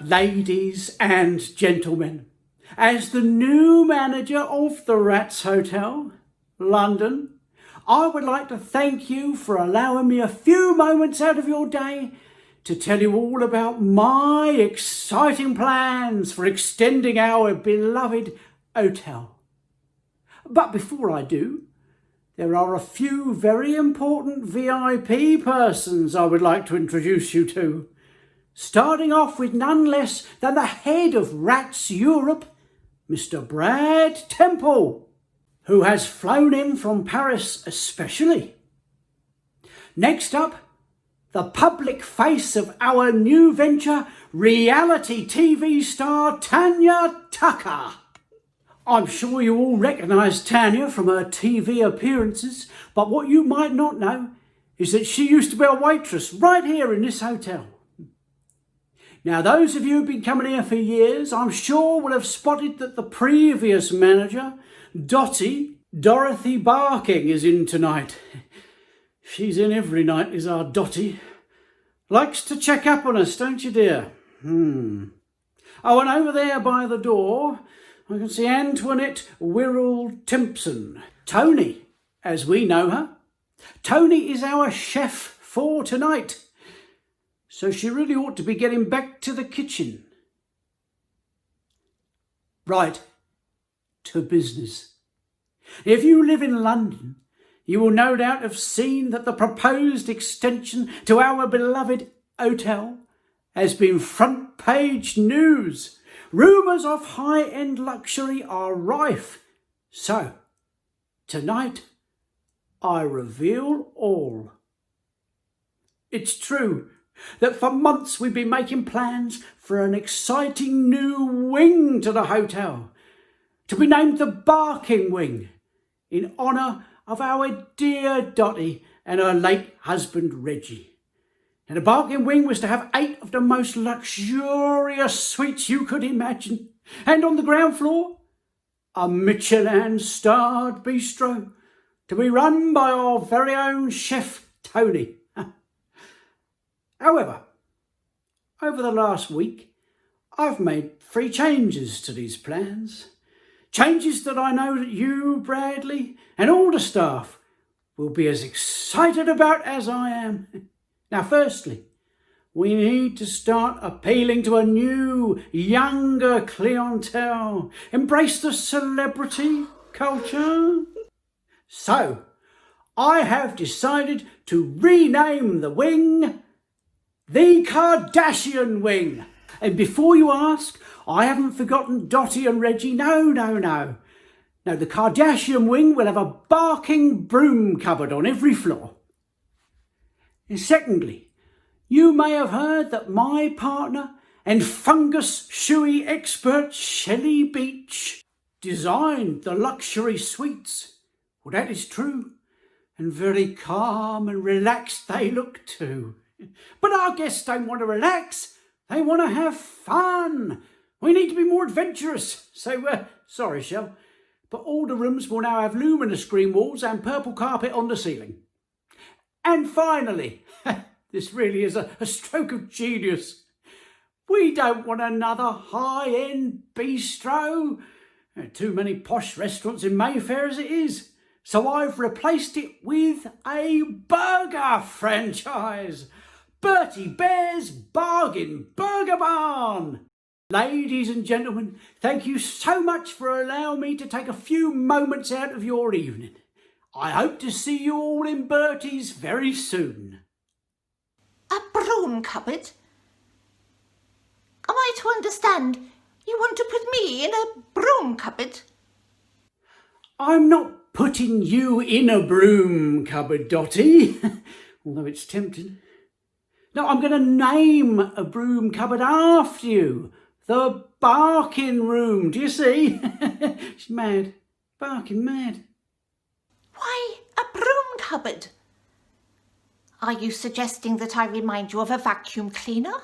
Ladies and gentlemen, as the new manager of the Ratz Hotel, London, I would like to thank you for allowing me a few moments out of your day to tell you all about my exciting plans for extending our beloved hotel. But before I do, there are a few very important VIP persons I would like to introduce you to, starting off with none less than the head of Ratz Europe, Mr. Brad Temple, who has flown in from Paris especially. Next up, the public face of our new venture, reality TV star Tanya Tucker. I'm sure you all recognise Tanya from her TV appearances, but what you might not know is that she used to be a waitress right here in this hotel. Now, those of you who've been coming here for years, I'm sure will have spotted that the previous manager, Dorothy Barking, is in tonight. She's in every night, is our Dottie. Likes to check up on us, don't you, dear? Oh, and over there by the door, I can see Antoinette Wirral Timpson, Tony, as we know her. Tony is our chef for tonight, so she really ought to be getting back to the kitchen. Right, to business. If you live in London, you will no doubt have seen that the proposed extension to our beloved hotel has been front page news. Rumours of high-end luxury are rife. So, tonight, I reveal all. It's true that for months we've been making plans for an exciting new wing to the hotel, to be named the Barking Wing, in honour of our dear Dottie and her late husband Reggie. And the Barking Wing was to have 8 of the most luxurious suites you could imagine. And on the ground floor, a Michelin-starred bistro to be run by our very own chef Tony. However, over the last week, I've made 3 changes to these plans. Changes that I know that you, Bradley, and all the staff will be as excited about as I am. Now, firstly, we need to start appealing to a new, younger clientele. Embrace the celebrity culture. So, I have decided to rename the wing the Kardashian Wing. And before you ask, I haven't forgotten Dottie and Reggie. No. No, the Kardashian Wing will have a barking broom cupboard on every floor. And secondly, you may have heard that my partner and fungus shoey expert Shelley Beach designed the luxury suites. Well, that is true, and very calm and relaxed they look too. But our guests don't want to relax, they want to have fun. We need to be more adventurous. So, sorry, Shell, but all the rooms will now have luminous green walls and purple carpet on the ceiling. And finally, this really is a stroke of genius. We don't want another high-end bistro. There are too many posh restaurants in Mayfair as it is. So I've replaced it with a burger franchise. Bertie Bear's Bargain Burger Barn. Ladies and gentlemen, thank you so much for allowing me to take a few moments out of your evening. I hope to see you all in Bertie's very soon. A broom cupboard? Am I to understand you want to put me in a broom cupboard? I'm not putting you in a broom cupboard, Dottie, although it's tempting. No, I'm going to name a broom cupboard after you. The Barking Room, do you see? She's mad. Barking mad. Why a broom cupboard? Are you suggesting that I remind you of a vacuum cleaner?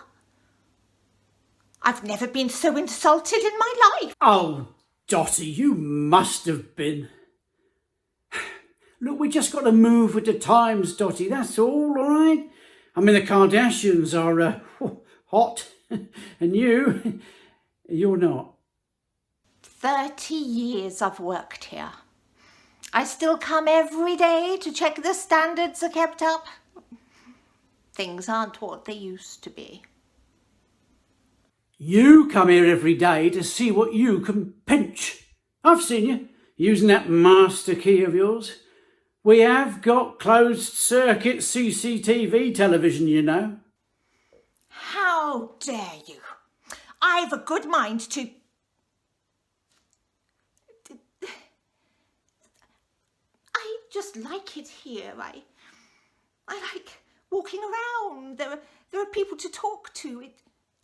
I've never been so insulted in my life. Oh, Dottie, you must have been. Look, we just got to move with the times, Dottie, that's all right? I mean, the Kardashians are hot And you're not. 30 years I've worked here. I still come every day to check the standards are kept up. Things aren't what they used to be. You come here every day to see what you can pinch. I've seen you using that master key of yours. We have got closed circuit CCTV television, you know. How dare you? I've a good mind to... I just like it here. I like walking around. There are people to talk to.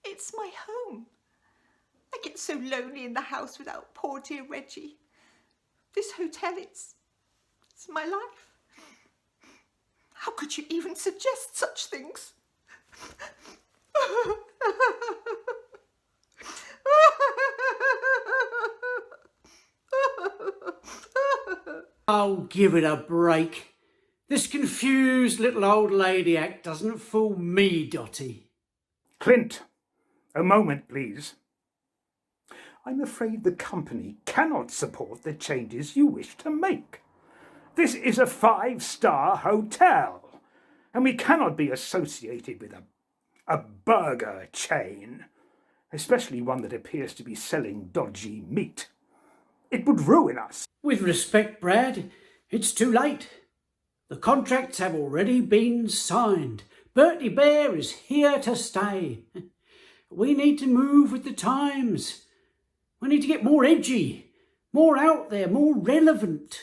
It's my home. I get so lonely in the house without poor dear Reggie. This hotel, it's my life. How could you even suggest such things? Oh, give it a break. This confused little old lady act doesn't fool me, Dotty. Clint, a moment, please. I'm afraid the company cannot support the changes you wish to make. This is a 5-star hotel, and we cannot be associated with a burger chain, especially one that appears to be selling dodgy meat. It would ruin us. With respect, Brad, it's too late. The contracts have already been signed. Bertie Bear is here to stay. We need to move with the times. We need to get more edgy, more out there, more relevant.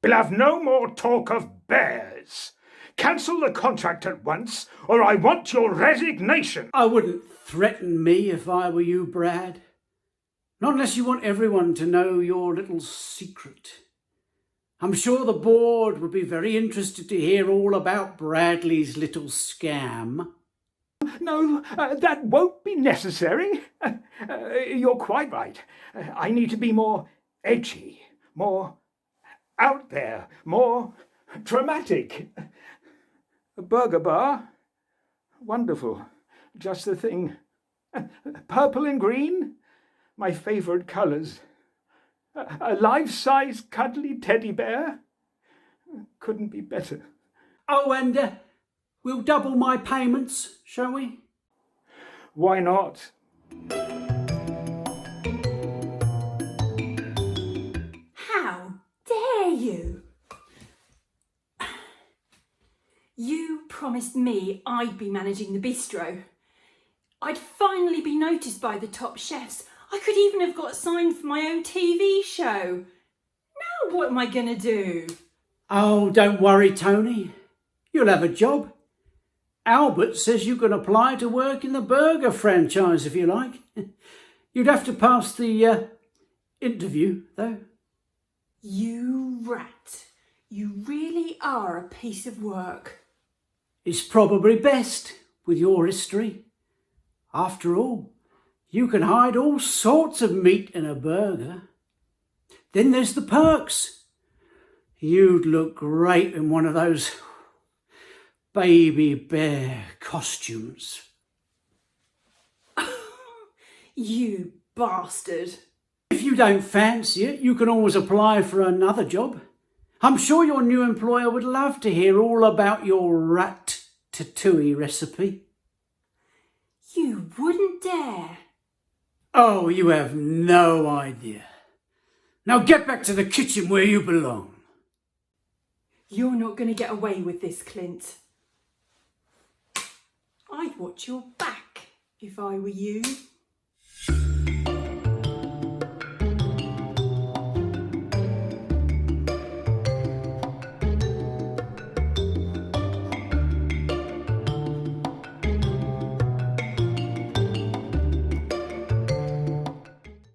We'll have no more talk of bears. Cancel the contract at once, or I want your resignation. I wouldn't threaten me if I were you, Brad. Not unless you want everyone to know your little secret. I'm sure the board would be very interested to hear all about Bradley's little scam. No, that won't be necessary. You're quite right. I need to be more edgy, more out there, more dramatic. A burger bar? Wonderful. Just the thing. Purple and green? My favourite colours. A life-size cuddly teddy bear? Couldn't be better. Oh, and we'll double my payments, shall we? Why not? How dare you? You promised me I'd be managing the bistro. I'd finally be noticed by the top chefs. I could even have got signed for my own TV show. Now what am I going to do? Oh, don't worry, Tony. You'll have a job. Albert says you can apply to work in the burger franchise if you like. You'd have to pass the interview, though. You rat. You really are a piece of work. It's probably best with your history. After all, you can hide all sorts of meat in a burger. Then there's the perks. You'd look great in one of those baby bear costumes. You bastard. If you don't fancy it, you can always apply for another job. I'm sure your new employer would love to hear all about your ratatouille recipe. You wouldn't dare. Oh, you have no idea. Now get back to the kitchen where you belong. You're not going to get away with this, Clint. I'd watch your back if I were you.